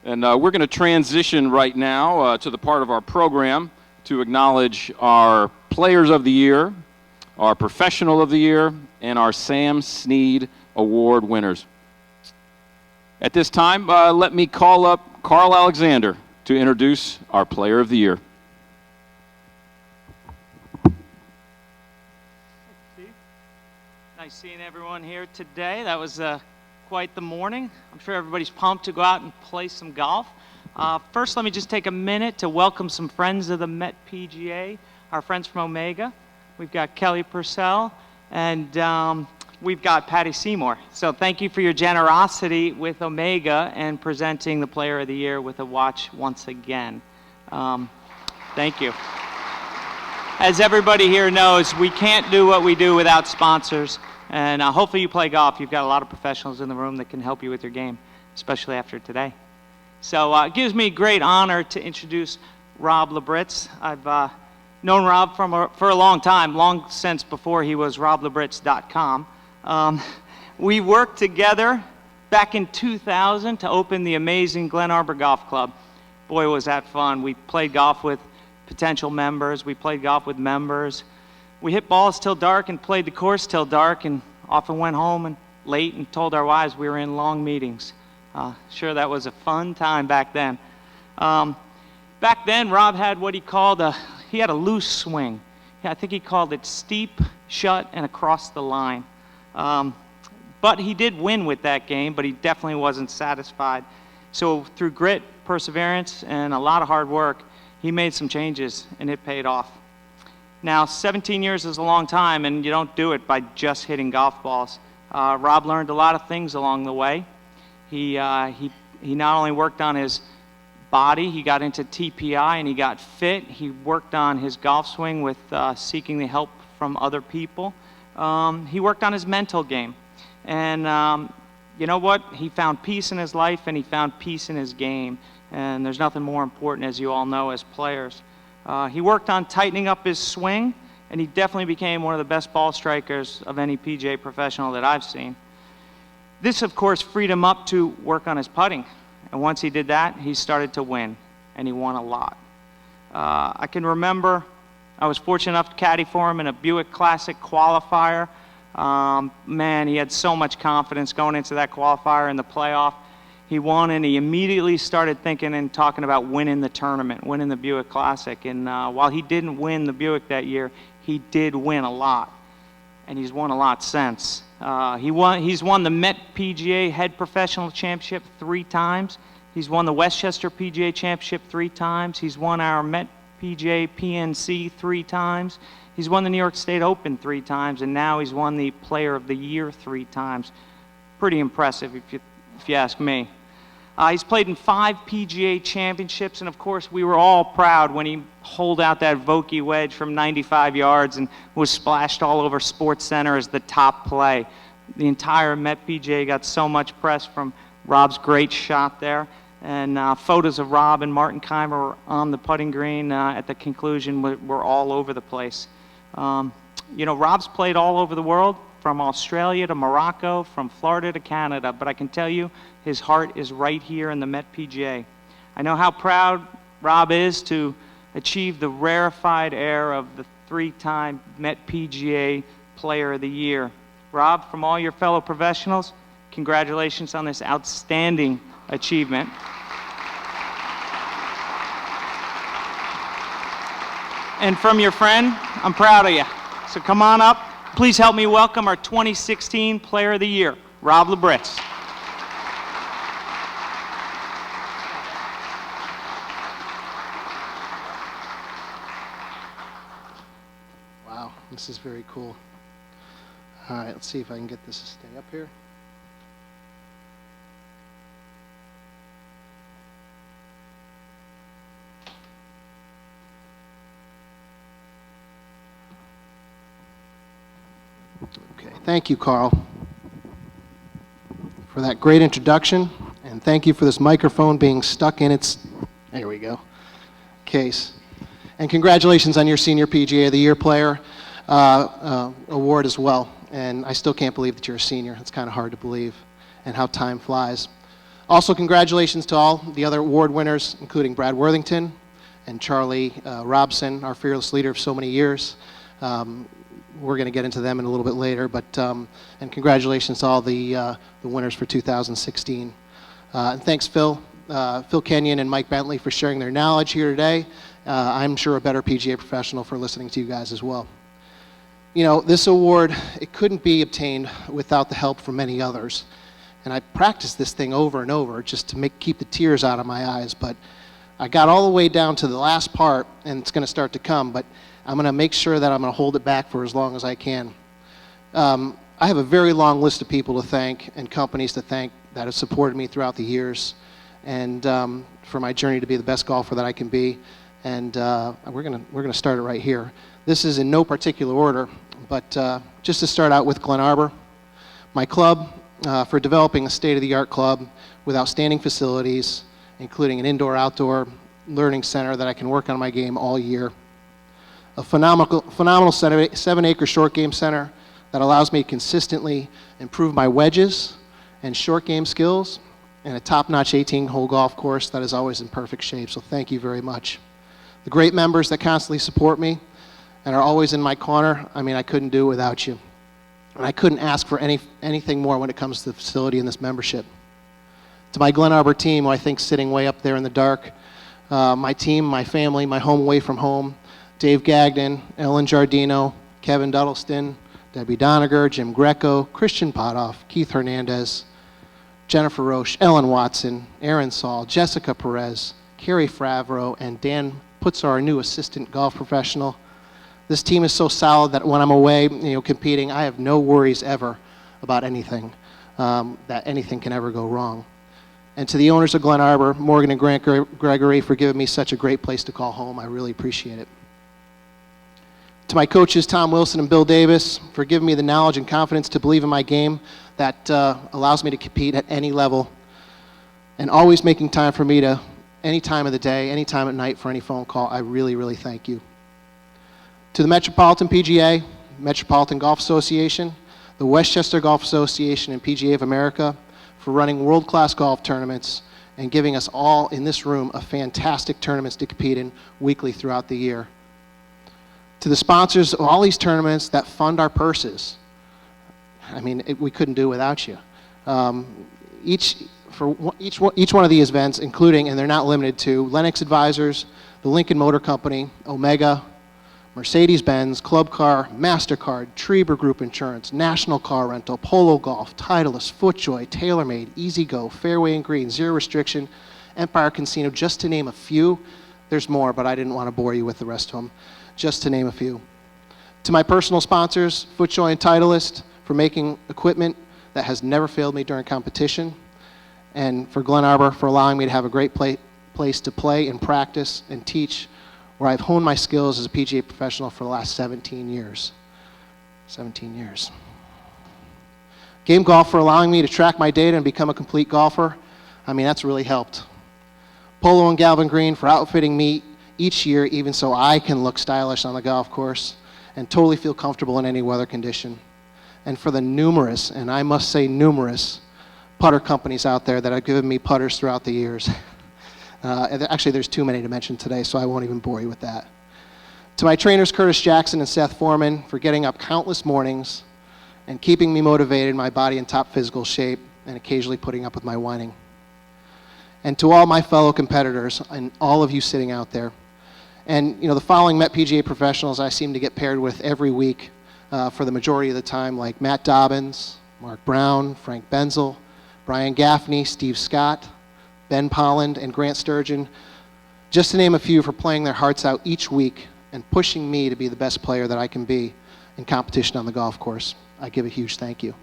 And we're going to transition right now to the part of our program to acknowledge our Players of the Year, our Professional of the Year, and our Sam Snead Award winners. At this time, let me call up Carl Alexander to introduce our Player of the Year. Steve. Nice seeing everyone here today. That was quite the morning. I'm sure everybody's pumped to go out and play some golf. First, let me just take a minute to welcome some friends of the Met PGA, our friends from Omega. We've got Kelly Purcell, and we've got Patty Seymour. So thank you for your generosity with Omega and presenting the Player of the Year with a watch once again. Thank you. As everybody here knows, we can't do what we do without sponsors. And hopefully you play golf. You've got a lot of professionals in the room that can help you with your game, especially after today. So it gives me great honor to introduce Rob Labritz. I've known Rob for a long time, long since before he was roblabritz.com. We worked together back in 2000 to open the amazing Glen Arbor Golf Club. Boy, was that fun. We played golf with potential members. We played golf with members. We hit balls till dark and played the course till dark and often went home and late and told our wives we were in long meetings. Sure, that was a fun time back then. Back then, Rob had what he called he had a loose swing. I think he called it steep, shut, and across the line. But he did win with that game, but he definitely wasn't satisfied. So through grit, perseverance, and a lot of hard work, he made some changes, and it paid off. Now, 17 years is a long time, and you don't do it by just hitting golf balls. Rob learned a lot of things along the way. He not only worked on his body, he got into TPI and he got fit. He worked on his golf swing with seeking the help from other people. He worked on his mental game. And you know what? He found peace in his life and he found peace in his game. And there's nothing more important, as you all know, as players. He worked on tightening up his swing, and he definitely became one of the best ball strikers of any PGA professional that I've seen. This, of course, freed him up to work on his putting. And once he did that, he started to win, and he won a lot. I can remember I was fortunate enough to caddy for him in a Buick Classic qualifier. Man, he had so much confidence going into that qualifier in the playoff. He won, and he immediately started thinking and talking about winning the tournament, winning the Buick Classic. And while he didn't win the Buick that year, he did win a lot, and he's won a lot since. He's won the Met PGA Head Professional Championship 3 times. He's won the Westchester PGA Championship 3 times. He's won our Met PGA PNC 3 times. He's won the New York State Open 3 times, and now he's won the Player of the Year 3 times. Pretty impressive, if you ask me. He's played in 5 PGA championships, and of course we were all proud when he holed out that Vokey wedge from 95 yards and was splashed all over SportsCenter as the top play. The entire Met PGA got so much press from Rob's great shot there, and photos of Rob and Martin Keimer were on the putting green at the conclusion were all over the place. You know, Rob's played all over the world, from Australia to Morocco, from Florida to Canada, but I can tell you his heart is right here in the Met PGA. I know how proud Rob is to achieve the rarefied air of the 3-time Met PGA Player of the Year. Rob, from all your fellow professionals, congratulations on this outstanding achievement. And from your friend, I'm proud of you. So come on up. Please help me welcome our 2016 Player of the Year, Rob Labritz. Wow, this is very cool. All right, let's see if I can get this to stay up here. Okay, thank you, Carl, for that great introduction, and thank you for this microphone being stuck in its, there we go, case. And congratulations on your Senior PGA of the Year Player award as well. And I still can't believe that you're a senior. It's kind of hard to believe, and how time flies. Also, congratulations to all the other award winners, including Brad Worthington and Charlie Robson, our fearless leader of so many years. We're going to get into them in a little bit later, but and congratulations to all the winners for 2016. And thanks, Phil Kenyon and Mike Bentley for sharing their knowledge here today. I'm sure a better PGA professional for listening to you guys as well. You know, this award, it couldn't be obtained without the help from many others. And I practiced this thing over and over just to keep the tears out of my eyes, but I got all the way down to the last part, and it's going to start to come, but I'm going to make sure that I'm going to hold it back for as long as I can. I have a very long list of people to thank and companies to thank that have supported me throughout the years and for my journey to be the best golfer that I can be. And we're going to start it right here. This is in no particular order, but just to start out with Glen Arbor, my club for developing a state-of-the-art club with outstanding facilities, including an indoor-outdoor learning center that I can work on my game all year. A phenomenal 7-acre short game center that allows me to consistently improve my wedges and short game skills, and a top-notch 18-hole golf course that is always in perfect shape, so thank you very much. The great members that constantly support me and are always in my corner, I mean, I couldn't do it without you. And I couldn't ask for anything more when it comes to the facility and this membership. To my Glen Arbor team, who I think sitting way up there in the dark, my team, my family, my home away from home, Dave Gagnon, Ellen Giardino, Kevin Duddleston, Debbie Doniger, Jim Greco, Christian Potoff, Keith Hernandez, Jennifer Roche, Ellen Watson, Aaron Saul, Jessica Perez, Carrie Favreau, and Dan Putzer, our new assistant golf professional. This team is so solid that when I'm away, competing, I have no worries ever about anything, that anything can ever go wrong. And to the owners of Glen Arbor, Morgan and Grant Gregory, for giving me such a great place to call home. I really appreciate it. To my coaches, Tom Wilson and Bill Davis, for giving me the knowledge and confidence to believe in my game that allows me to compete at any level and always making time for me to, any time of the day, any time at night for any phone call. I really, really thank you. To the Metropolitan PGA, Metropolitan Golf Association, the Westchester Golf Association, and PGA of America for running world-class golf tournaments and giving us all in this room a fantastic tournaments to compete in weekly throughout the year. To the sponsors of all these tournaments that fund our purses, I mean, we couldn't do it without you. Each one of these events, including, and they're not limited to, Lennox Advisors, the Lincoln Motor Company, Omega, Mercedes-Benz, Club Car, MasterCard, Trieber Group Insurance, National Car Rental, Polo Golf, Titleist, FootJoy, TaylorMade, EasyGo, Fairway and Green, Zero Restriction, Empire Casino, just to name a few. There's more, but I didn't want to bore you with the rest of them, just to name a few. To my personal sponsors, FootJoy and Titleist, for making equipment that has never failed me during competition, and for Glen Arbor for allowing me to have a great place to play and practice and teach, where I've honed my skills as a PGA professional for the last 17 years. 17 years. Game Golf for allowing me to track my data and become a complete golfer. I mean, that's really helped. Polo and Galvin Green for outfitting me each year, even so I can look stylish on the golf course and totally feel comfortable in any weather condition. And for the numerous, and I must say numerous, putter companies out there that have given me putters throughout the years. Actually, there's too many to mention today, so I won't even bore you with that. To my trainers, Curtis Jackson and Seth Foreman, for getting up countless mornings and keeping me motivated, my body in top physical shape, and occasionally putting up with my whining. And to all my fellow competitors, and all of you sitting out there, and the following Met PGA professionals I seem to get paired with every week for the majority of the time, like Matt Dobbins, Mark Brown, Frank Benzel, Brian Gaffney, Steve Scott, Ben Polland, and Grant Sturgeon, just to name a few, for playing their hearts out each week and pushing me to be the best player that I can be in competition on the golf course. I give a huge thank you.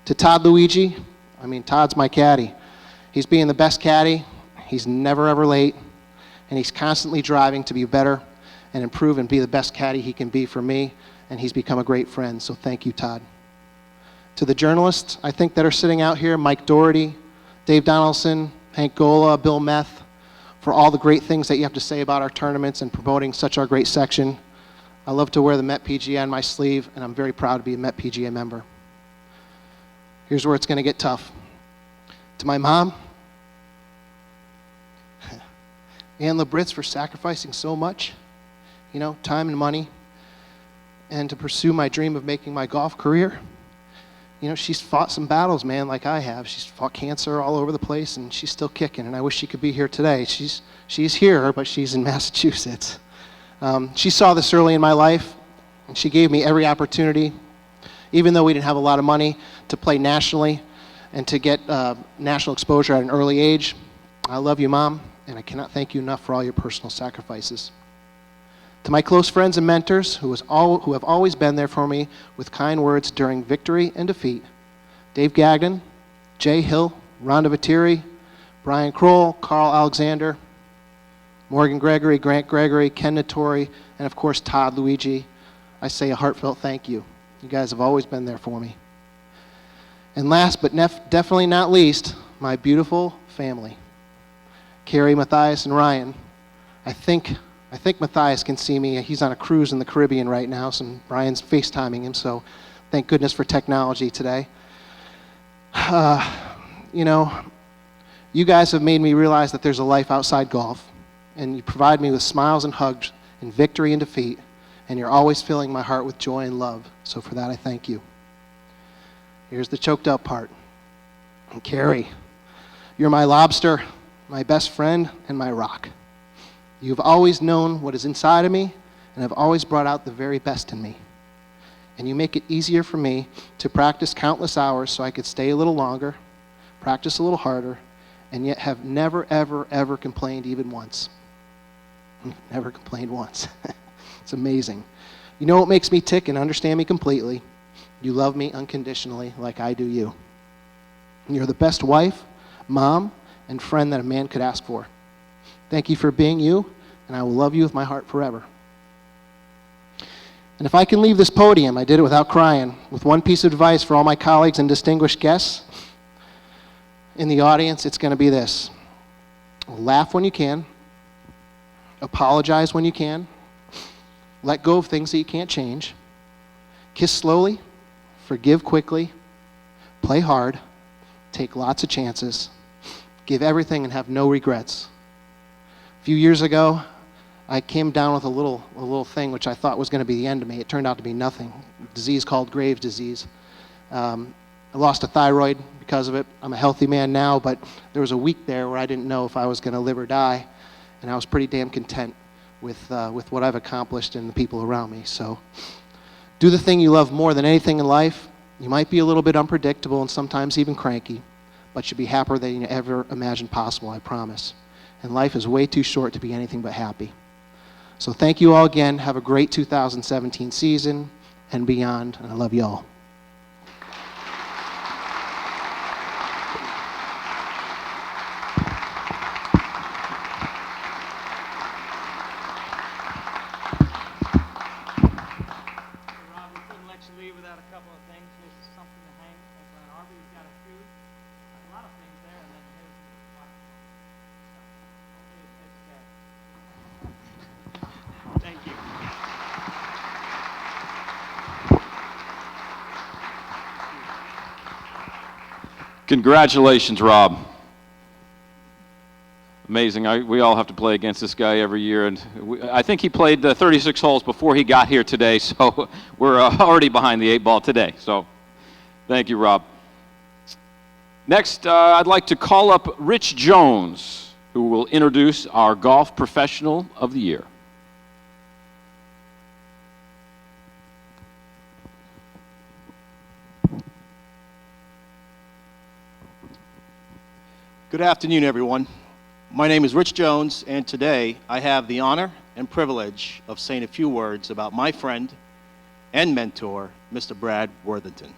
To Todd Luigi, Todd's my caddy. He's being the best caddy. He's never ever late, and he's constantly driving to be better and improve and be the best caddy he can be for me, and he's become a great friend, so thank you, Todd. To the journalists, I think, that are sitting out here, Mike Doherty, Dave Donaldson, Hank Gola, Bill Meth, for all the great things that you have to say about our tournaments and promoting such our great section. I love to wear the Met PGA on my sleeve, and I'm very proud to be a Met PGA member. Here's where it's going to get tough. To my mom, Ann Labritz, for sacrificing so much, time and money, and to pursue my dream of making my golf career. She's fought some battles, man, like I have. She's fought cancer all over the place, and she's still kicking, and I wish she could be here today. She's here, but she's in Massachusetts. She saw this early in my life, and she gave me every opportunity, even though we didn't have a lot of money, to play nationally and to get national exposure at an early age. I love you, Mom, and I cannot thank you enough for all your personal sacrifices. To my close friends and mentors who have always been there for me with kind words during victory and defeat, Dave Gagnon, Jay Hill, Rhonda Viteri, Brian Kroll, Carl Alexander, Morgan Gregory, Grant Gregory, Ken Nattori, and of course Todd Luigi, I say a heartfelt thank you. You guys have always been there for me. And last but definitely not least, my beautiful family, Carrie, Matthias, and Ryan. I think Matthias can see me. He's on a cruise in the Caribbean right now, so Ryan's FaceTiming him, so thank goodness for technology today. You guys have made me realize that there's a life outside golf, and you provide me with smiles and hugs in victory and defeat, and you're always filling my heart with joy and love, so for that I thank you. Here's the choked up part. And Carrie, you're my lobster, my best friend, and my rock. You've always known what is inside of me and have always brought out the very best in me. And you make it easier for me to practice countless hours so I could stay a little longer, practice a little harder, and yet have never, ever, ever complained even once. Never complained once. It's amazing. You know what makes me tick and understand me completely? You love me unconditionally like I do you. And you're the best wife, mom, and friend that a man could ask for. Thank you for being you, and I will love you with my heart forever. And if I can leave this podium, I did it without crying, with one piece of advice for all my colleagues and distinguished guests in the audience, it's going to be this. Laugh when you can. Apologize when you can. Let go of things that you can't change. Kiss slowly. Forgive quickly. Play hard. Take lots of chances. Give everything and have no regrets. A few years ago, I came down with a little thing which I thought was going to be the end of me. It turned out to be nothing. A disease called Graves' disease. I lost a thyroid because of it. I'm a healthy man now, but there was a week there where I didn't know if I was going to live or die, and I was pretty damn content with what I've accomplished and the people around me. So do the thing you love more than anything in life. You might be a little bit unpredictable and sometimes even cranky, but you'll be happier than you ever imagined possible, I promise. And life is way too short to be anything but happy. So thank you all again. Have a great 2017 season and beyond, and I love you all. Rob, we couldn't let you leave without a couple of things. Here's something to hang over an arbor. You've got a few, a lot of things there, and then here's the box. Thank you. Congratulations, Rob. Amazing. We all have to play against this guy every year, and I think he played 36 holes before he got here today, so we're already behind the 8 ball today. So thank you, Rob. Next, I'd like to call up Rich Jones, who will introduce our Golf Professional of the Year. Good afternoon, everyone. My name is Rich Jones, and today I have the honor and privilege of saying a few words about my friend and mentor, Mr. Brad Worthington.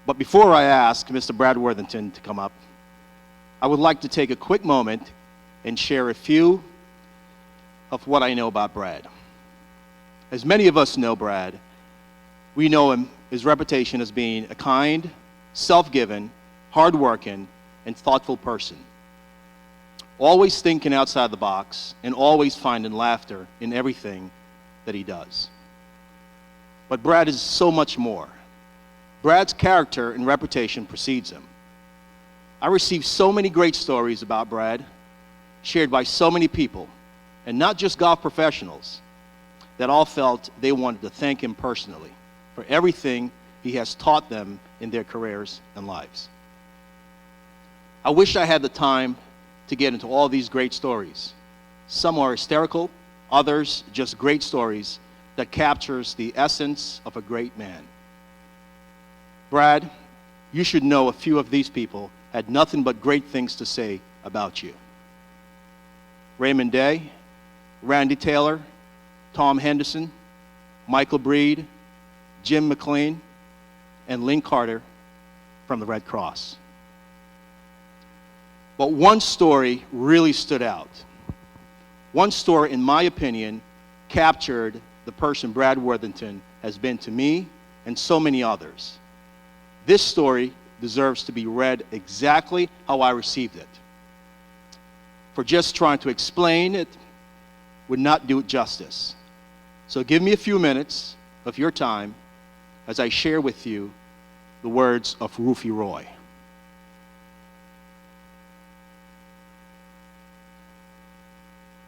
But before I ask Mr. Brad Worthington to come up, I would like to take a quick moment and share a few of what I know about Brad. As many of us know Brad, we know him, his reputation as being a kind, self-given, hard-working, and thoughtful person. Always thinking outside the box and always finding laughter in everything that he does. But Brad is so much more. Brad's character and reputation precedes him. I received so many great stories about Brad, shared by so many people, and not just golf professionals, that all felt they wanted to thank him personally for everything he has taught them in their careers and lives. I wish I had the time to get into all these great stories. Some are hysterical, others just great stories that captures the essence of a great man. Brad, you should know a few of these people had nothing but great things to say about you. Raymond Day, Randy Taylor, Tom Henderson, Michael Breed, Jim McLean, and Lynn Carter from the Red Cross. But one story really stood out. One story, in my opinion, captured the person Brad Worthington has been to me and so many others. This story deserves to be read exactly how I received it. For just trying to explain it would not do it justice. So give me a few minutes of your time as I share with you the words of Rufy Roy.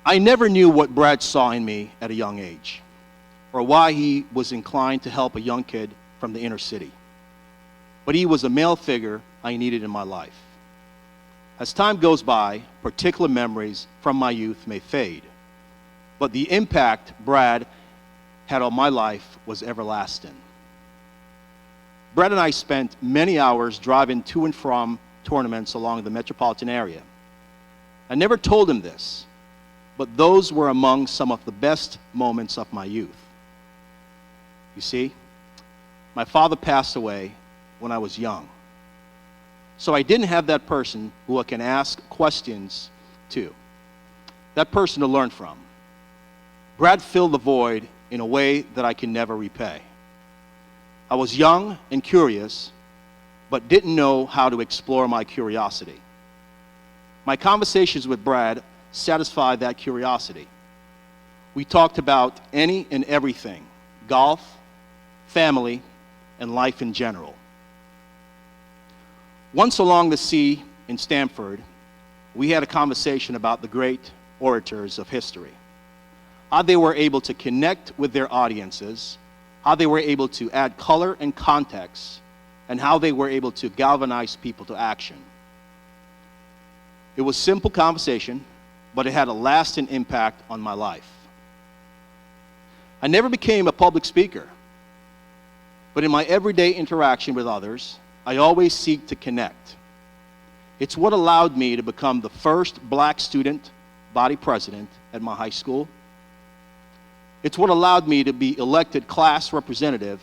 I never knew what Brad saw in me at a young age, or why he was inclined to help a young kid from the inner city. But he was a male figure I needed in my life. As time goes by, particular memories from my youth may fade, but the impact Brad had on my life was everlasting. Brad and I spent many hours driving to and from tournaments along the metropolitan area. I never told him this, but those were among some of the best moments of my youth. You see, my father passed away when I was young, so I didn't have that person who I can ask questions to, that person to learn from. Brad filled the void in a way that I can never repay. I was young and curious, but didn't know how to explore my curiosity. My conversations with Brad satisfied that curiosity. We talked about any and everything: golf, family, and life in general. Once along the sea in Stamford, we had a conversation about the great orators of history, how they were able to connect with their audiences, how they were able to add color and context, and how they were able to galvanize people to action. It was simple conversation, but it had a lasting impact on my life. I never became a public speaker, but in my everyday interaction with others, I always seek to connect. It's what allowed me to become the first black student body president at my high school. It's what allowed me to be elected class representative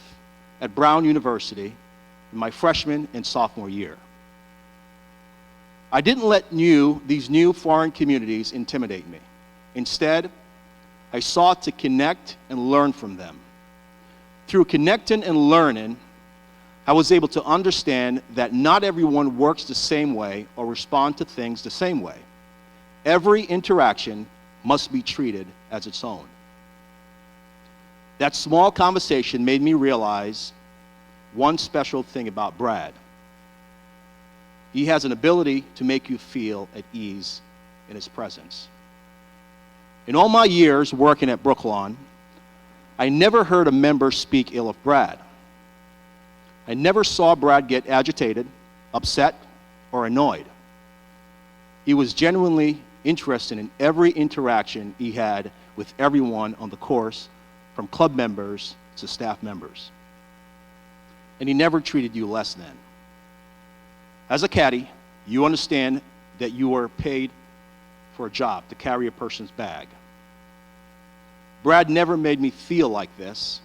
at Brown University in my freshman and sophomore year. I didn't let these new foreign communities intimidate me. Instead, I sought to connect and learn from them. Through connecting and learning, I was able to understand that not everyone works the same way or responds to things the same way. Every interaction must be treated as its own. That small conversation made me realize one special thing about Brad. He has an ability to make you feel at ease in his presence. In all my years working at Brooklawn, I never heard a member speak ill of Brad. I never saw Brad get agitated, upset, or annoyed. He was genuinely interested in every interaction he had with everyone on the course, from club members to staff members. And he never treated you less than. As a caddy, you understand that you are paid for a job to carry a person's bag. Brad never made me feel like this.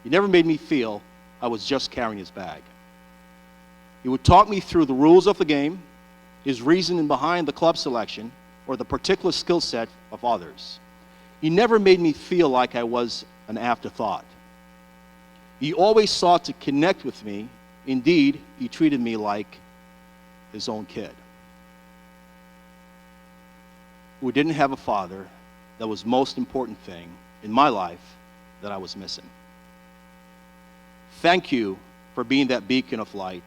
He never made me feel I was just carrying his bag. He would talk me through the rules of the game, his reasoning behind the club selection, or the particular skill set of others. He never made me feel like I was an afterthought. He always sought to connect with me. Indeed, he treated me like his own kid. We didn't have a father. That was the most important thing in my life that I was missing. Thank you for being that beacon of light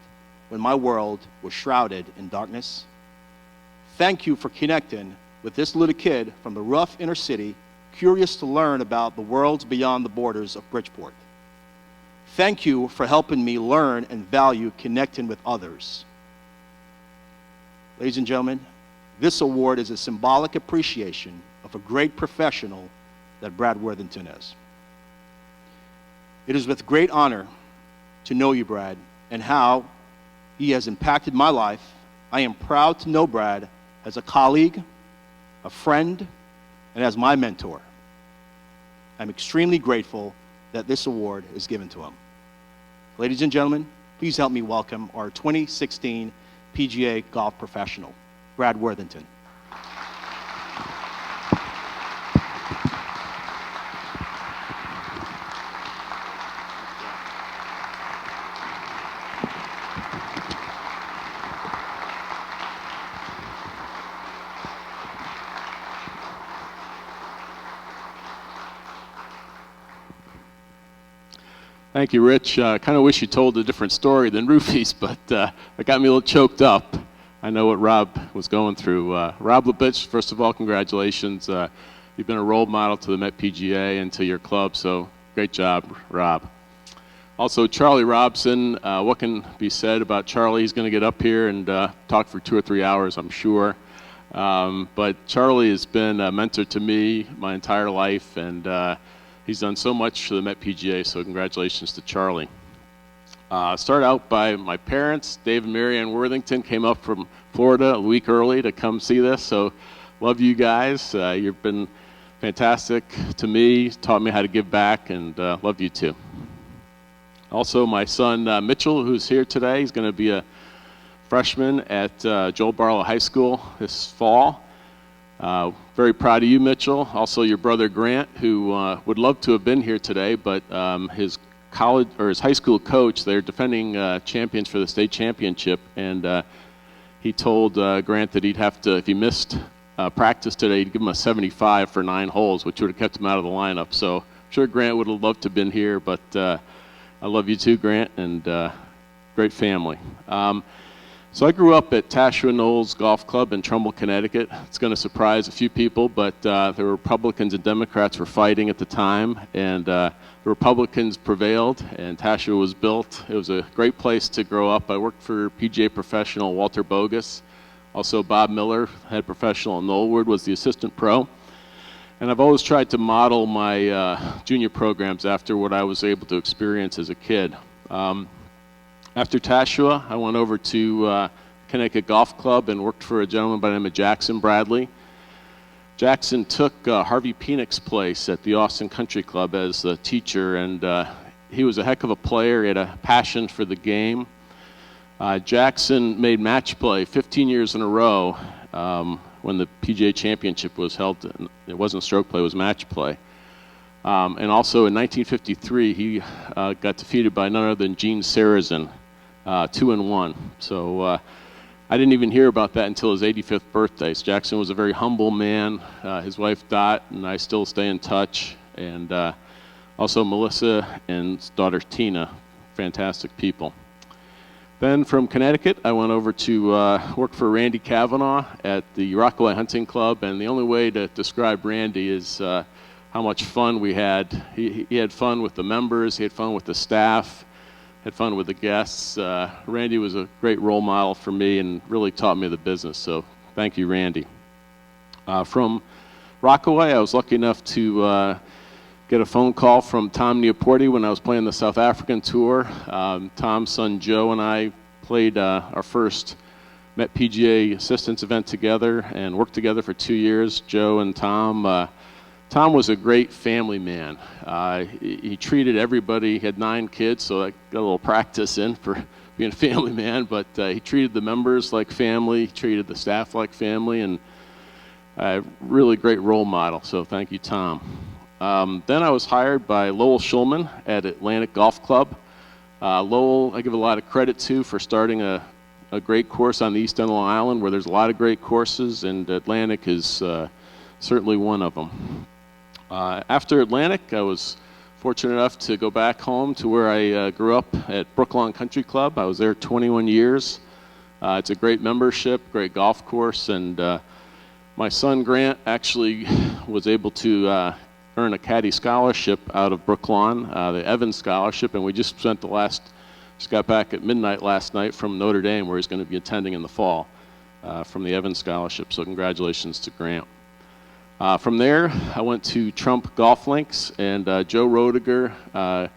when my world was shrouded in darkness. Thank you for connecting with this little kid from the rough inner city, curious to learn about the worlds beyond the borders of Bridgeport. Thank you for helping me learn and value connecting with others. Ladies and gentlemen, this award is a symbolic appreciation of a great professional that Brad Worthington is. It is with great honor to know you, Brad, and how he has impacted my life. I am proud to know Brad as a colleague, a friend, and as my mentor. I'm extremely grateful that this award is given to him. Ladies and gentlemen, please help me welcome our 2016 PGA Golf Professional, Brad Worthington. Thank you, Rich. I kind of wish you told a different story than Roofies, but it got me a little choked up. I know what Rob was going through. Rob Labitch, first of all, congratulations. You've been a role model to the Met PGA and to your club, so great job, Rob. Also, Charlie Robson, what can be said about Charlie? He's going to get up here and talk for 2 or 3 hours, I'm sure. But Charlie has been a mentor to me my entire life, and he's done so much for the Met PGA, so congratulations to Charlie. Start out by my parents. Dave and Mary Ann Worthington came up from Florida a week early to come see this, so love you guys. You've been fantastic to me, taught me how to give back, and love you too. Also, my son Mitchell, who's here today, he's going to be a freshman at Joel Barlow High School this fall. Very proud of you, Mitchell. Also, your brother Grant, who would love to have been here today, but his college or his high school coach, they're defending champions for the state championship, and he told Grant that he'd have to, if he missed practice today, he'd give him a 75 for 9 holes, which would have kept him out of the lineup. So I'm sure Grant would have loved to have been here, but I love you too, Grant, and great family. So I grew up at Tashua Knolls Golf Club in Trumbull, Connecticut. It's going to surprise a few people, but the Republicans and Democrats were fighting at the time, and the Republicans prevailed, and Tashua was built. It was a great place to grow up. I worked for PGA professional Walter Bogus. Also, Bob Miller, head professional in Knollwood, was the assistant pro. And I've always tried to model my junior programs after what I was able to experience as a kid. After Tashua, I went over to Connecticut Golf Club and worked for a gentleman by the name of Jackson Bradley. Jackson took Harvey Penick's place at the Austin Country Club as a teacher, and he was a heck of a player. He had a passion for the game. Jackson made match play 15 years in a row when the PGA Championship was held. It wasn't stroke play, it was match play. And also in 1953, he got defeated by none other than Gene Sarazen, 2-1. So I didn't even hear about that until his 85th birthday. So Jackson was a very humble man. His wife Dot and I still stay in touch. And also Melissa and his daughter Tina, fantastic people. Then from Connecticut, I went over to work for Randy Kavanaugh at the Rockaway Hunting Club. And the only way to describe Randy is how much fun we had. He had fun with the members, he had fun with the staff, had fun with the guests. Randy was a great role model for me and really taught me the business, so thank you, Randy. From Rockaway, I was lucky enough to get a phone call from Tom Neoporti when I was playing the South African Tour. Tom's son Joe and I played our first Met PGA Assistants event together and worked together for 2 years, Joe and Tom. Tom was a great family man. He treated everybody, he had 9 kids, so I got a little practice in for being a family man, but he treated the members like family, he treated the staff like family, and a really great role model, so thank you, Tom. Then I was hired by Lowell Schulman at Atlantic Golf Club. Lowell, I give a lot of credit to for starting a great course on the East End of Long Island where there's a lot of great courses, and Atlantic is certainly one of them. After Atlantic, I was fortunate enough to go back home to where I grew up at Brooklawn Country Club. I was there 21 years. It's a great membership, great golf course, and my son Grant actually was able to earn a caddy scholarship out of Brooklawn, the Evans Scholarship, and we just got back at midnight last night from Notre Dame, where he's going to be attending in the fall from the Evans Scholarship, so congratulations to Grant. From there, I went to Trump Golf Links, and Joe Roediger,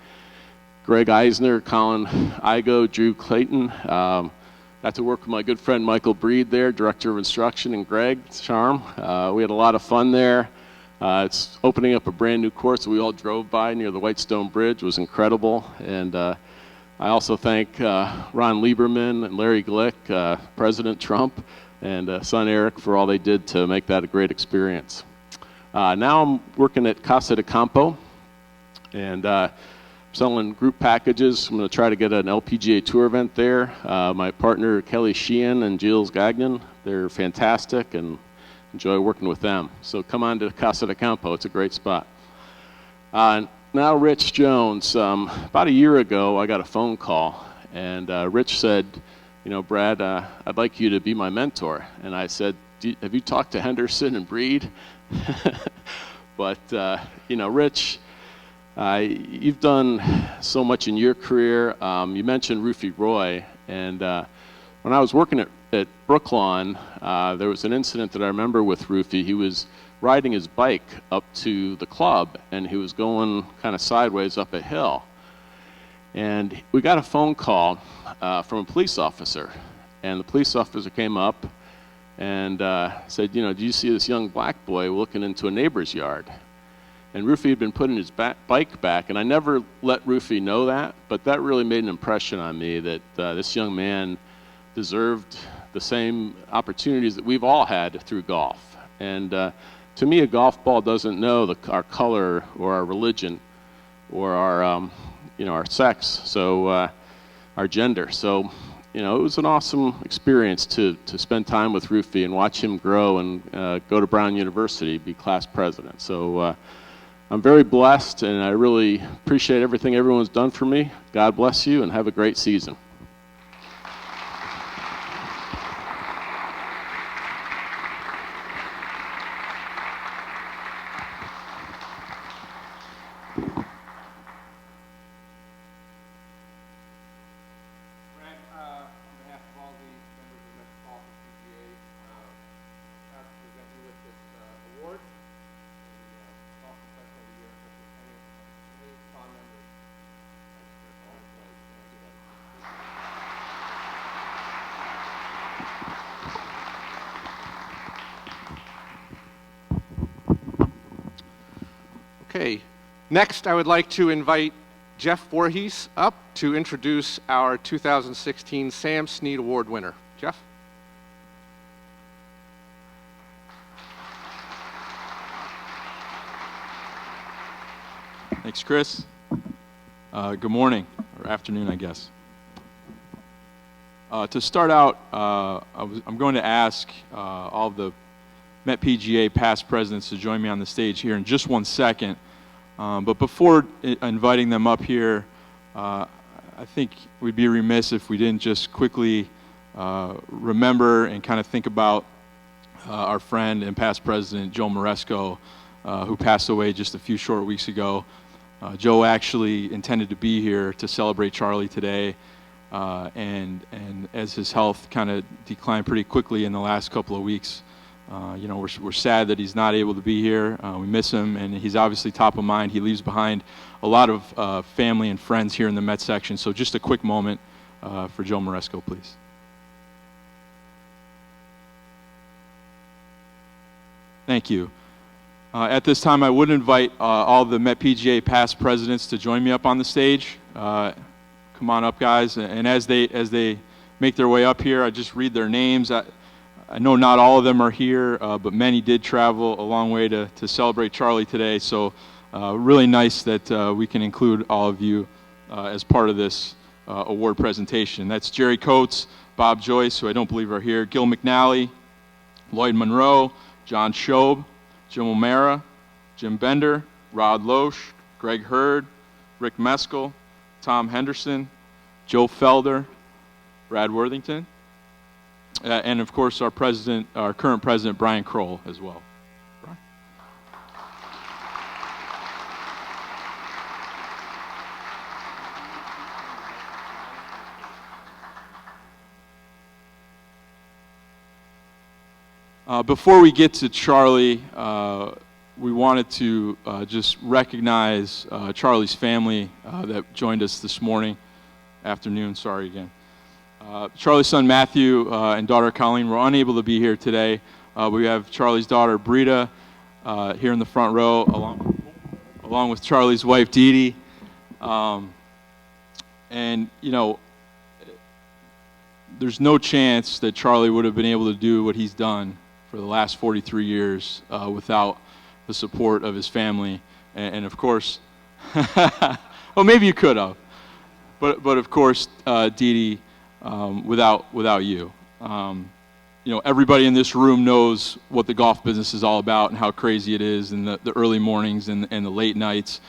Greg Eisner, Colin Igo, Drew Clayton. Got to work with my good friend Michael Breed there, Director of Instruction, and Greg Charm. We had a lot of fun there. It's opening up a brand new course that we all drove by near the Whitestone Bridge. It was incredible. And I also thank Ron Lieberman and Larry Glick, President Trump, and son Eric for all they did to make that a great experience. Now I'm working at Casa de Campo and selling group packages. I'm going to try to get an LPGA Tour event there. My partner Kelly Sheehan and Gilles Gagnon, they're fantastic and enjoy working with them. So come on to Casa de Campo. It's a great spot. Now Rich Jones. About a year ago, I got a phone call, and Rich said, you know, Brad, I'd like you to be my mentor. And I said, have you talked to Henderson and Breed? But, you know, Rich, you've done so much in your career. You mentioned Rufy Roy, and when I was working at Brooklawn, there was an incident that I remember with Rufy. He was riding his bike up to the club, and he was going kind of sideways up a hill. And we got a phone call from a police officer, and the police officer came up and said, you know, do you see this young black boy looking into a neighbor's yard? And Rufy had been putting his bike back, and I never let Rufy know that, but that really made an impression on me that this young man deserved the same opportunities that we've all had through golf. And to me, a golf ball doesn't know our color or our religion or our, you know, our sex, so our gender. So, you know, it was an awesome experience to spend time with Rufy and watch him grow and go to Brown University, be class president. So I'm very blessed, and I really appreciate everything everyone's done for me. God bless you, and have a great season. Okay, next I would like to invite Jeff Voorhees up to introduce our 2016 Sam Snead Award winner. Jeff? Thanks, Chris. Good morning, or afternoon, I guess. To start out, I'm going to ask all of the Met PGA past presidents to join me on the stage here in just 1 second. But before inviting them up here, I think we'd be remiss if we didn't just quickly remember and kind of think about our friend and past president, Joe Moresco, who passed away just a few short weeks ago. Joe actually intended to be here to celebrate Charlie today, and as his health kind of declined pretty quickly in the last couple of weeks, you know, we're sad that he's not able to be here. We miss him, and he's obviously top of mind. He leaves behind a lot of family and friends here in the Met section. So just a quick moment for Joe Moresco, please. Thank you. At this time, I would invite all the Met PGA past presidents to join me up on the stage. Come on up, guys. And as they make their way up here, I just read their names. I know not all of them are here, but many did travel a long way to celebrate Charlie today. So really nice that we can include all of you as part of this award presentation. That's Jerry Coates, Bob Joyce, who I don't believe are here, Gil McNally, Lloyd Monroe, John Shobe, Jim O'Mara, Jim Bender, Rod Loesch, Greg Hurd, Rick Meskel, Tom Henderson, Joe Felder, Brad Worthington, and of course our current president, Brian Kroll, as well. Brian. Before we get to Charlie, we wanted to just recognize Charlie's family that joined us this afternoon, sorry again. Charlie's son Matthew and daughter Colleen were unable to be here today. We have Charlie's daughter Brita here in the front row, along with Charlie's wife Dee Dee. And, you know, there's no chance that Charlie would have been able to do what he's done for the last 43 years without the support of his family. And of course, well, maybe you could have. But of course, Dee Dee, without you. You know, everybody in this room knows what the golf business is all about and how crazy it is, and the early mornings and the late nights,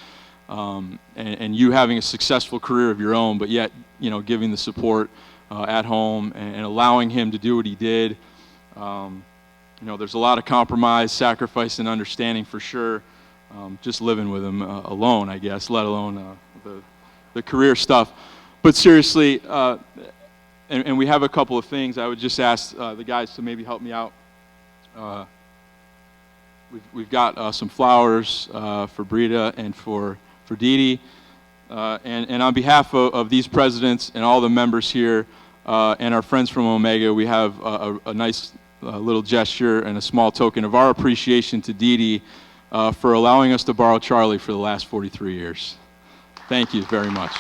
and you having a successful career of your own, but yet, you know, giving the support at home and allowing him to do what he did. You know, there's a lot of compromise, sacrifice, and understanding for sure. Just living with him alone, I guess, let alone the career stuff. But seriously, and we have a couple of things. I would just ask the guys to maybe help me out. We've got some flowers for Brita and for Dee Dee. And on behalf of these presidents and all the members here and our friends from Omega, we have a nice little gesture and a small token of our appreciation to Dee Dee for allowing us to borrow Charlie for the last 43 years. Thank you very much.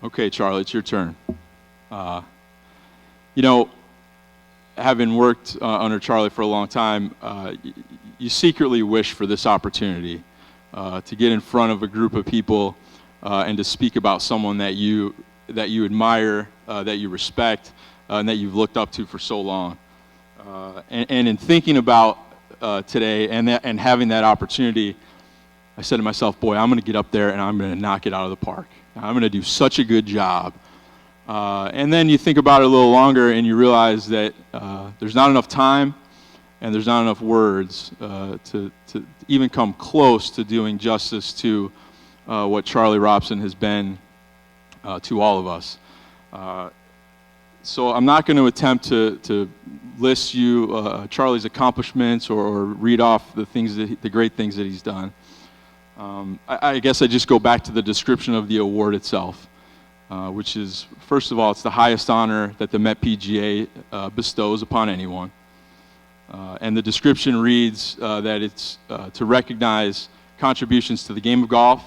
Okay, Charlie, it's your turn. You know, having worked under Charlie for a long time, you secretly wish for this opportunity to get in front of a group of people and to speak about someone that you admire, that you respect, and that you've looked up to for so long. And in thinking about today and having that opportunity, I said to myself, boy, I'm going to get up there and I'm going to knock it out of the park. I'm going to do such a good job. And then you think about it a little longer and you realize that there's not enough time and there's not enough words to even come close to doing justice to what Charlie Robson has been to all of us. So I'm not going to attempt to list you Charlie's accomplishments or read off the great things that he's done. I guess I just go back to the description of the award itself, which is, first of all, it's the highest honor that the Met PGA bestows upon anyone. And the description reads that it's to recognize contributions to the game of golf,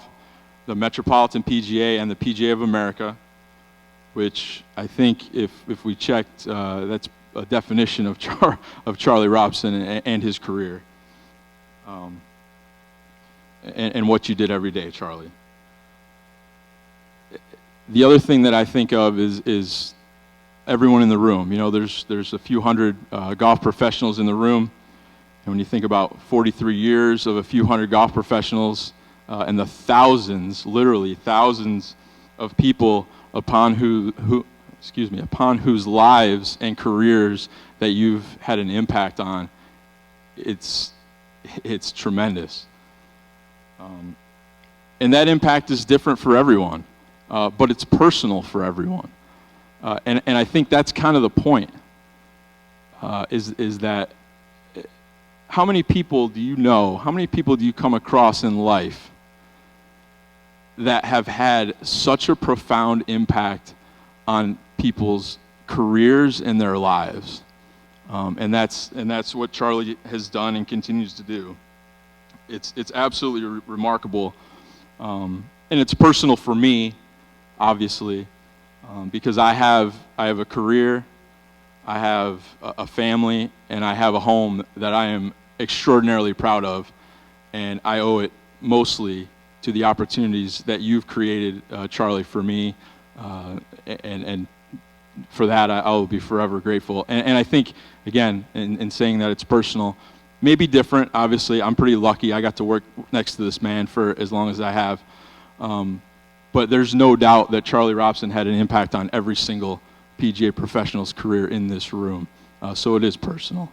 the Metropolitan PGA, and the PGA of America, which I think if we checked, that's a definition of Charlie Robson and his career. And what you did every day, Charlie. The other thing that I think of is everyone in the room. You know, there's a few hundred golf professionals in the room, and when you think about 43 years of a few hundred golf professionals and the thousands, literally thousands of people upon whose lives and careers that you've had an impact on, it's tremendous. And that impact is different for everyone, but it's personal for everyone. And I think that's kind of the point, is that how many people do you know, how many people do you come across in life that have had such a profound impact on people's careers and their lives? And that's what Charlie has done and continues to do. It's absolutely remarkable And it's personal for me, obviously, because I have a career, I have a family, and I have a home that I am extraordinarily proud of, and I owe it mostly to the opportunities that you've created, Charlie, for me, and for that I will be forever grateful. And I think, again, in saying that it's personal, maybe different. Obviously, I'm pretty lucky. I got to work next to this man for as long as I have. But there's no doubt that Charlie Robson had an impact on every single PGA professional's career in this room. So it is personal.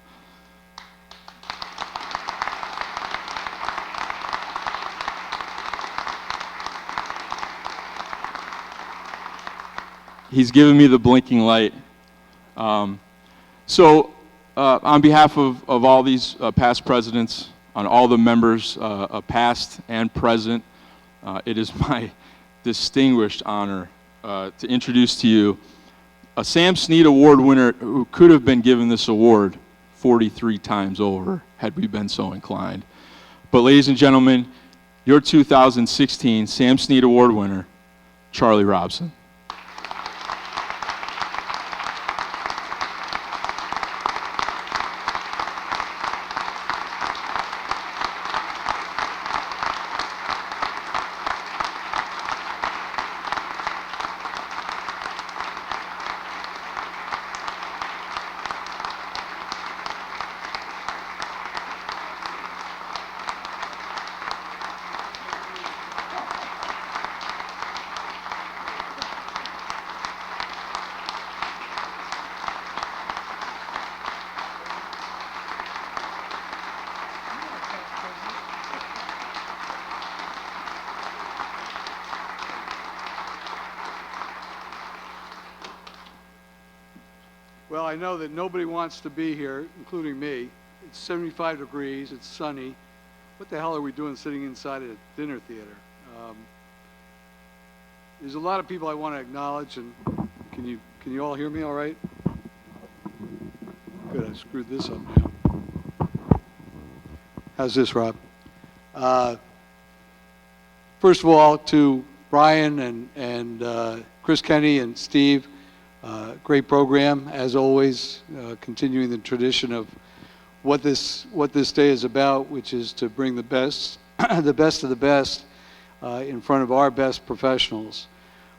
He's given me the blinking light. On behalf of all these past presidents, on all the members, past and present, it is my distinguished honor to introduce to you a Sam Snead Award winner who could have been given this award 43 times over had we been so inclined. But ladies and gentlemen, your 2016 Sam Snead Award winner, Charlie Robson. Well, I know that nobody wants to be here, including me. It's 75 degrees, it's sunny. What the hell are we doing sitting inside a dinner theater? There's a lot of people I want to acknowledge, and can you all hear me all right? Good, I screwed this up now. How's this, Rob? First of all, to Brian and Chris Kenny and Steve, great program, as always, continuing the tradition of what this day is about, which is to bring the best, the best of the best in front of our best professionals.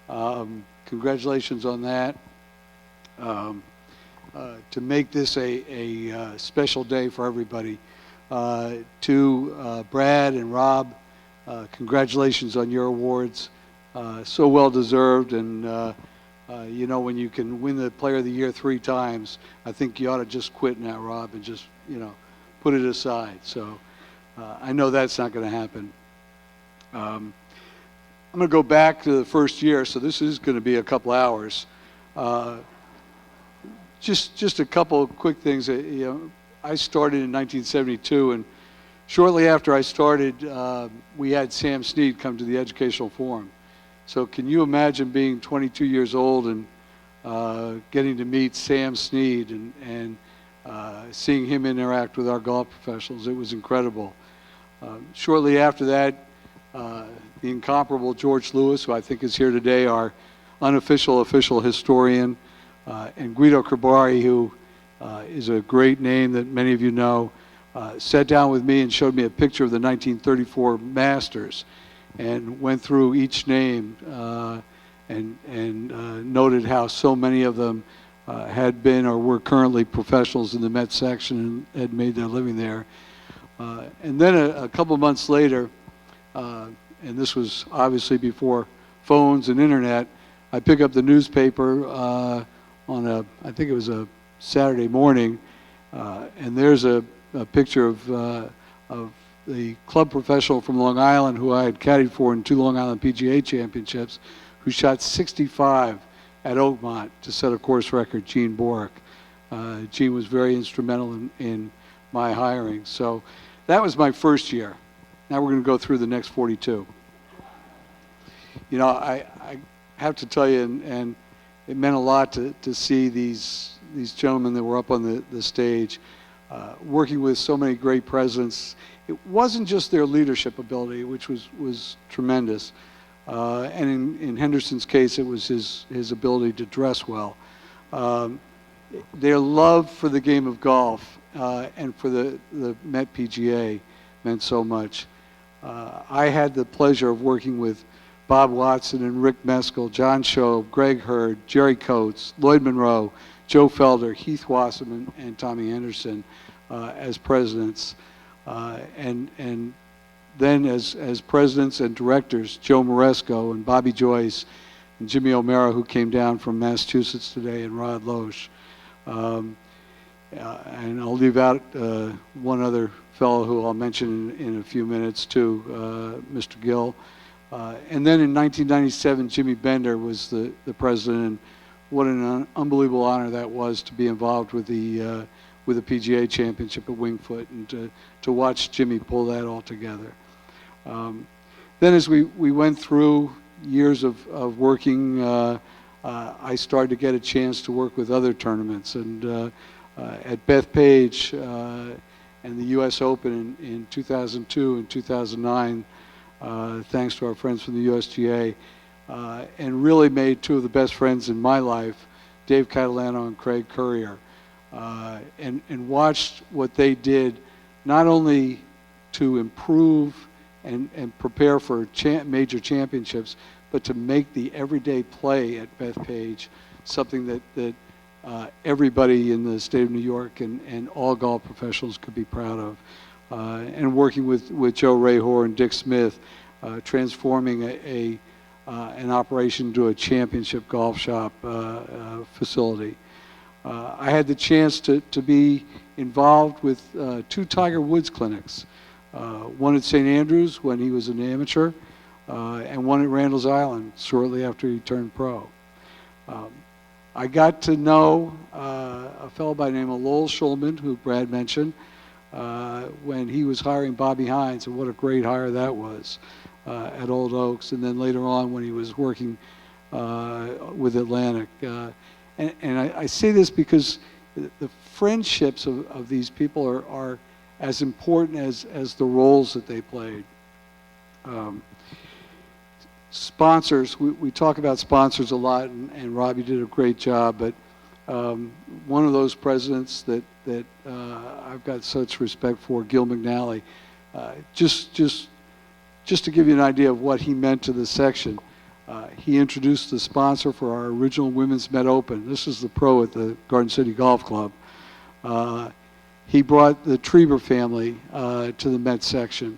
Congratulations on that. To make this a special day for everybody. To Brad and Rob, congratulations on your awards. So well deserved, and you know, when you can win the Player of the Year 3 times, I think you ought to just quit now, Rob, and just, you know, put it aside. So I know that's not going to happen. I'm going to go back to the first year, so this is going to be a couple hours. Just a couple of quick things. You know, I started in 1972, and shortly after I started, we had Sam Snead come to the Educational Forum. So can you imagine being 22 years old and getting to meet Sam Snead and seeing him interact with our golf professionals? It was incredible. Shortly after that, the incomparable George Lewis, who I think is here today, our unofficial official historian, and Guido Cribari, who is a great name that many of you know, sat down with me and showed me a picture of the 1934 Masters and went through each name and noted how so many of them had been or were currently professionals in the Met section and had made their living there. And then a couple months later, and this was obviously before phones and internet, I pick up the newspaper on I think it was a Saturday morning, and there's a picture of the club professional from Long Island who I had caddied for in 2 Long Island PGA championships, who shot 65 at Oakmont to set a course record, Gene Borick. Gene was very instrumental in my hiring. So that was my first year. Now we're going to go through the next 42. You know, I have to tell you, and it meant a lot to see these gentlemen that were up on the stage. working with so many great presidents. It wasn't just their leadership ability, which was tremendous. And in Henderson's case, it was his ability to dress well. Their love for the game of golf and for the Met PGA meant so much. I had the pleasure of working with Bob Watson and Rick Meskel, John Shobe, Greg Hurd, Jerry Coates, Lloyd Monroe, Joe Felder, Heath Wasserman, and Tommy Henderson as presidents. And then as presidents and directors, Joe Moresco and Bobby Joyce and Jimmy O'Mara, who came down from Massachusetts today, and Rod Loesch. And I'll leave out one other fellow who I'll mention in a few minutes too, Mr. Gill. And then in 1997, Jimmy Bender was the president, and what an unbelievable honor that was to be involved with the PGA Championship at Winged Foot, and to watch Jimmy pull that all together. Then as we went through years of working, I started to get a chance to work with other tournaments, and at Bethpage and the U.S. Open in 2002 and 2009, thanks to our friends from the USGA, and really made two of the best friends in my life, Dave Catalano and Craig Currier, and watched what they did, not only to improve and prepare for major championships, but to make the everyday play at Bethpage something that everybody in the state of New York and all golf professionals could be proud of. And working with Joe Rahor and Dick Smith, transforming an operation to a championship golf shop facility. I had the chance to be involved with 2 Tiger Woods clinics, one at St. Andrews when he was an amateur, and one at Randall's Island shortly after he turned pro. I got to know a fellow by the name of Lowell Schulman, who Brad mentioned, when he was hiring Bobby Hines, and what a great hire that was at Old Oaks, and then later on when he was working with Atlantic. And I say this because the friendships of these people are as important as the roles that they played. Sponsors, we talk about sponsors a lot, and Robbie did a great job, but one of those presidents that I've got such respect for, Gil McNally, just to give you an idea of what he meant to the section, he introduced the sponsor for our original Women's Met Open. This is the pro at the Garden City Golf Club. He brought the Trieber family to the Met section.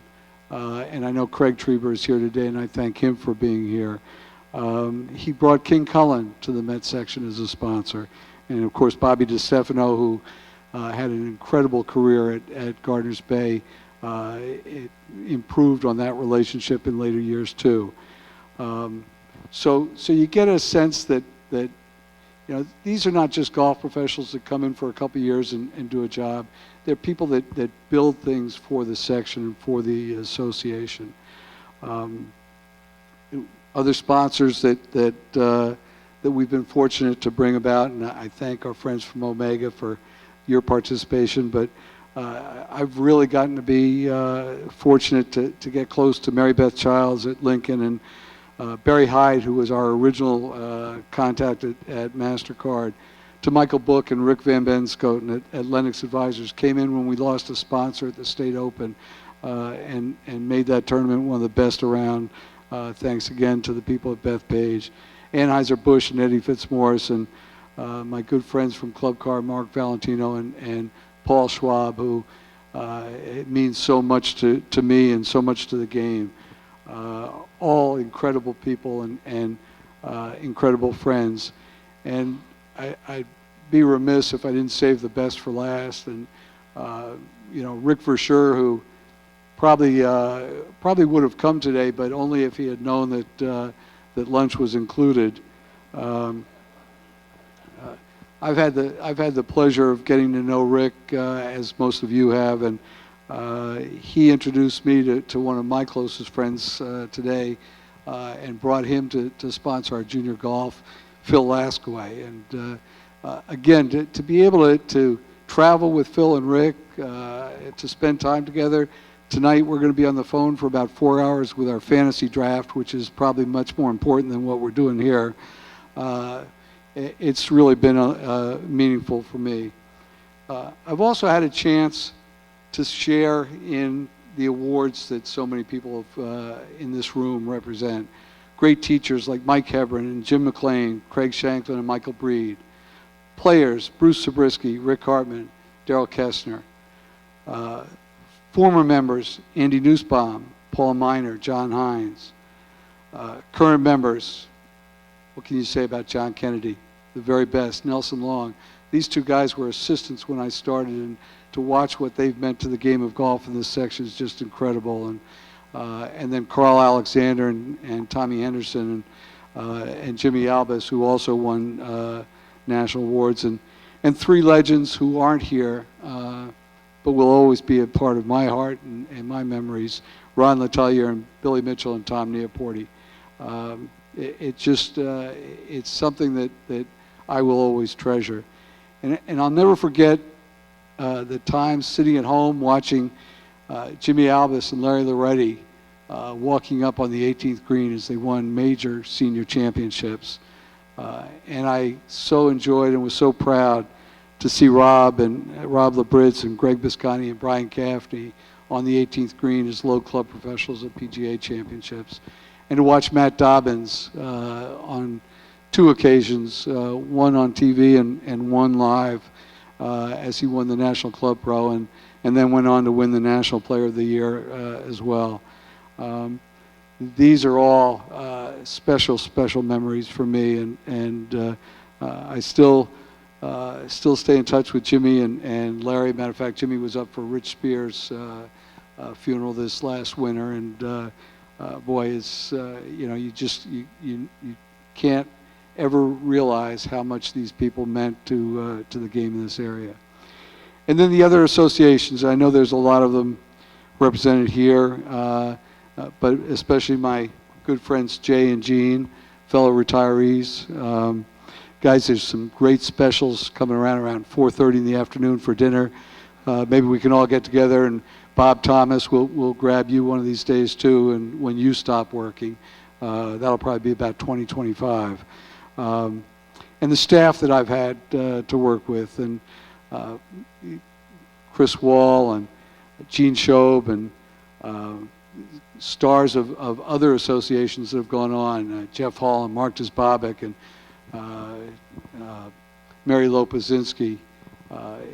And I know Craig Trieber is here today, and I thank him for being here. He brought King Cullen to the Met section as a sponsor. And of course, Bobby DeStefano, who had an incredible career at Gardner's Bay, it improved on that relationship in later years too. So you get a sense that these are not just golf professionals that come in for a couple of years and do a job. They're people that build things for the section and for the association. Other sponsors that we've been fortunate to bring about, and I thank our friends from Omega for your participation, but I've really gotten to be fortunate to get close to Mary Beth Childs at Lincoln, and Barry Hyde, who was our original contact at MasterCard, to Michael Book and Rick Van Benscoten at Lennox Advisors, came in when we lost a sponsor at the State Open, and made that tournament one of the best around. Thanks again to the people at Bethpage, Anheuser-Busch and Eddie Fitzmaurice, and my good friends from Club Car, Mark Valentino and Paul Schwab, who it means so much to me and so much to the game. All incredible people and incredible friends. And I'd be remiss if I didn't save the best for last. And Rick Verschure, who probably would have come today, but only if he had known that lunch was included. I've had the pleasure of getting to know Rick, as most of you have, and he introduced me to one of my closest friends today, and brought him to sponsor our junior golf, Phil Laskaway. And again, to be able to travel with Phil and Rick, to spend time together. Tonight we're going to be on the phone for about 4 hours with our fantasy draft, which is probably much more important than what we're doing here. It's really been meaningful for me. I've also had a chance to share in the awards that so many people in this room represent. Great teachers like Mike Hebron and Jim McLean, Craig Shanklin and Michael Breed. Players, Bruce Zabriskie, Rick Hartman, Darrell Kessner. Former members, Andy Nussbaum, Paul Miner, John Hines. Current members, what can you say about John Kennedy? The very best, Nelson Long. These two guys were assistants when I started, and to watch what they've meant to the game of golf in this section is just incredible. And then Carl Alexander and Tommy Henderson and Jimmy Albus, who also won national awards, and three legends who aren't here, but will always be a part of my heart and my memories, Ron Letelier and Billy Mitchell and Tom Neoporti. It's something that I will always treasure. And I'll never forget the time sitting at home watching Jimmy Albus and Larry Loretti walking up on the 18th green as they won major senior championships. And I so enjoyed and was so proud to see Rob Labritz and Greg Biscotti and Brian Gaffney on the 18th green as low club professionals at PGA championships. And to watch Matt Dobbins on two occasions, one on TV and one live, as he won the National Club Pro and then went on to win the National Player of the Year as well. These are all special memories for me, and I still stay in touch with Jimmy and Larry. Matter of fact, Jimmy was up for Rich Spears' funeral this last winter, and boy, it's you can't ever realize how much these people meant to the game in this area. And then the other associations, I know there's a lot of them represented here, but especially my good friends Jay and Gene, fellow retirees. Guys, there's some great specials coming around 4:30 in the afternoon for dinner. Maybe we can all get together, and Bob Thomas will grab you one of these days too, and when you stop working. That'll probably be about 2025. And the staff that I've had to work with, and Chris Wall and Gene Shobe and stars of other associations that have gone on, Jeff Hall and Mark Desbobik and Mary Lopazinski.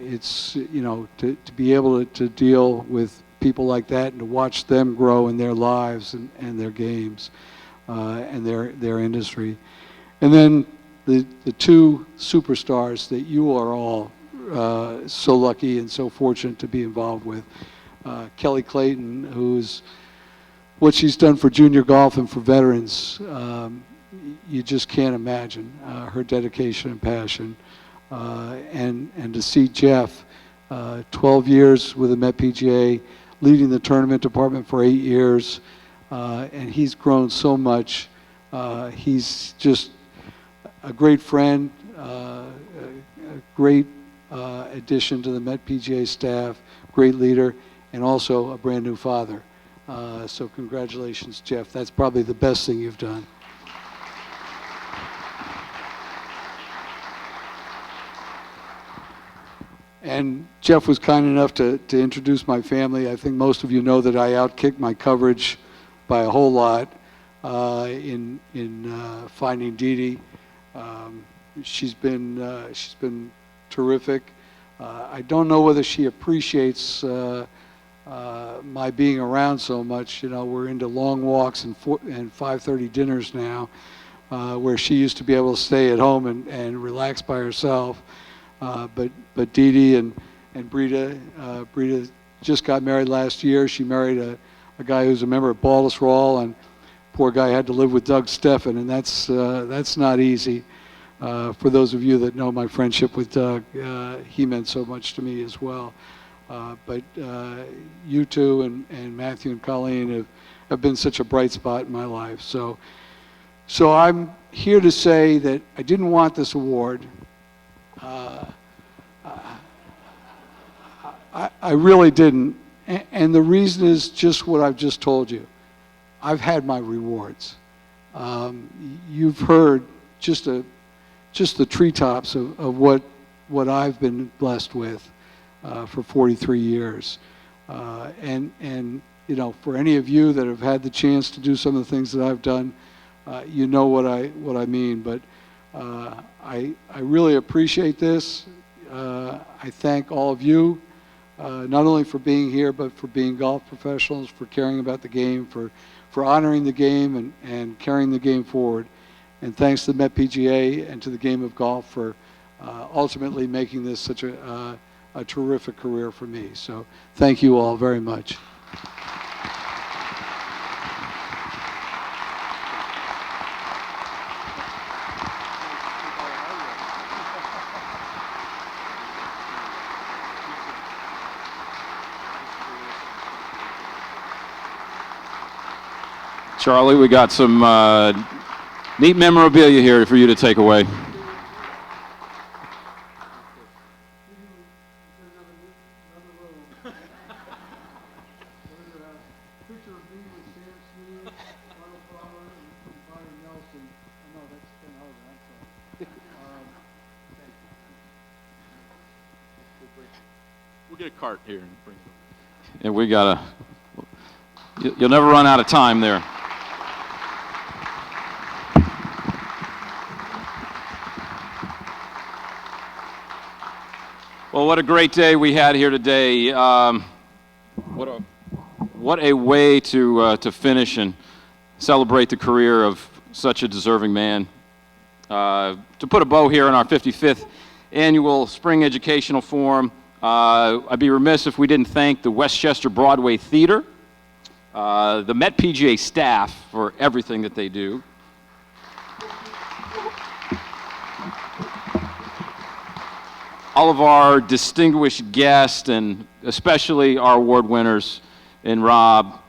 It's, to be able to deal with people like that and to watch them grow in their lives and their games and their industry. And then the two superstars that you are all so lucky and so fortunate to be involved with. Kelly Clayton, who's what she's done for junior golf and for veterans, you just can't imagine her dedication and passion. And to see Jeff, 12 years with the Met PGA, leading the tournament department for 8 years, and he's grown so much. He's just a great friend, a great addition to the Met PGA staff, great leader, and also a brand new father. So congratulations, Jeff. That's probably the best thing you've done. And Jeff was kind enough to introduce my family. I think most of you know that I outkicked my coverage by a whole lot in finding Dee Dee. She's been terrific. I don't know whether she appreciates my being around so much. We're into long walks and 5:30 dinners now, where she used to be able to stay at home and relax by herself. But Dee Dee and Brita just got married last year. She married a guy who's a member of Baltusrol, and poor guy had to live with Doug Steffen, and that's not easy. For those of you that know my friendship with Doug, he meant so much to me as well. But you two and Matthew and Colleen have been such a bright spot in my life. So I'm here to say that I didn't want this award. I really didn't. And the reason is just what I've just told you. I've had my rewards. You've heard just the treetops of what I've been blessed with for 43 years. And you know, for any of you that have had the chance to do some of the things that I've done, you know what I mean. But I really appreciate this. I thank all of you, not only for being here, but for being golf professionals, for caring about the game, for honoring the game and carrying the game forward. And thanks to the Met PGA and to the game of golf for ultimately making this such a terrific career for me. So thank you all very much. Charlie, we got some neat memorabilia here for you to take away. We'll get a cart here and bring it over. And we got you'll never run out of time there. Well, what a great day we had here today. What a way to finish and celebrate the career of such a deserving man. To put a bow here on our 55th annual Spring Educational Forum, I'd be remiss if we didn't thank the Westchester Broadway Theater, the Met PGA staff for everything that they do. All of our distinguished guests, and especially our award winners, and Rob,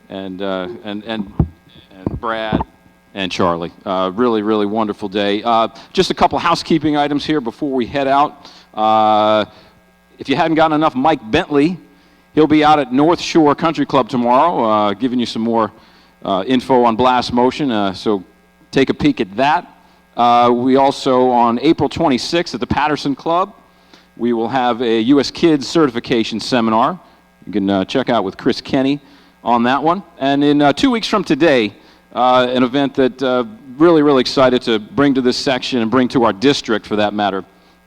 and Brad, and Charlie. Really, really wonderful day. Just a couple housekeeping items here before we head out. If you hadn't gotten enough Mike Bentley, he'll be out at North Shore Country Club tomorrow, giving you some more info on Blast Motion, so take a peek at that. We also, on April 26th at the Patterson Club, we will have a U.S. Kids Certification Seminar. You can check out with Chris Kenny on that one. And in 2 weeks from today, an event that really, really excited to bring to this section and bring to our district, for that matter.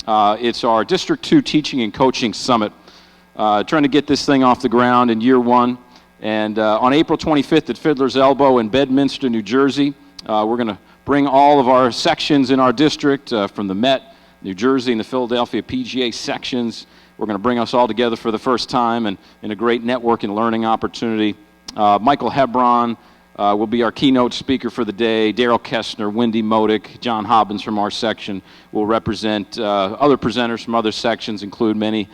It's our District 2 Teaching and Coaching Summit. Trying to get this thing off the ground in year one. And on April 25th at Fiddler's Elbow in Bedminster, New Jersey, we're going to bring all of our sections in our district from the Met, New Jersey, and the Philadelphia PGA sections. We're going to bring us all together for the first time and in a great network and learning opportunity. Michael Hebron will be our keynote speaker for the day. Daryl Kestner, Wendy Modick, John Hobbins from our section will represent other presenters from other sections, include many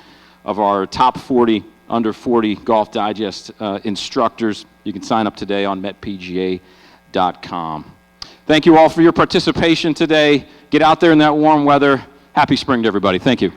of our top 40, under 40 Golf Digest instructors. You can sign up today on metpga.com. Thank you all for your participation today. Get out there in that warm weather. Happy spring to everybody. Thank you.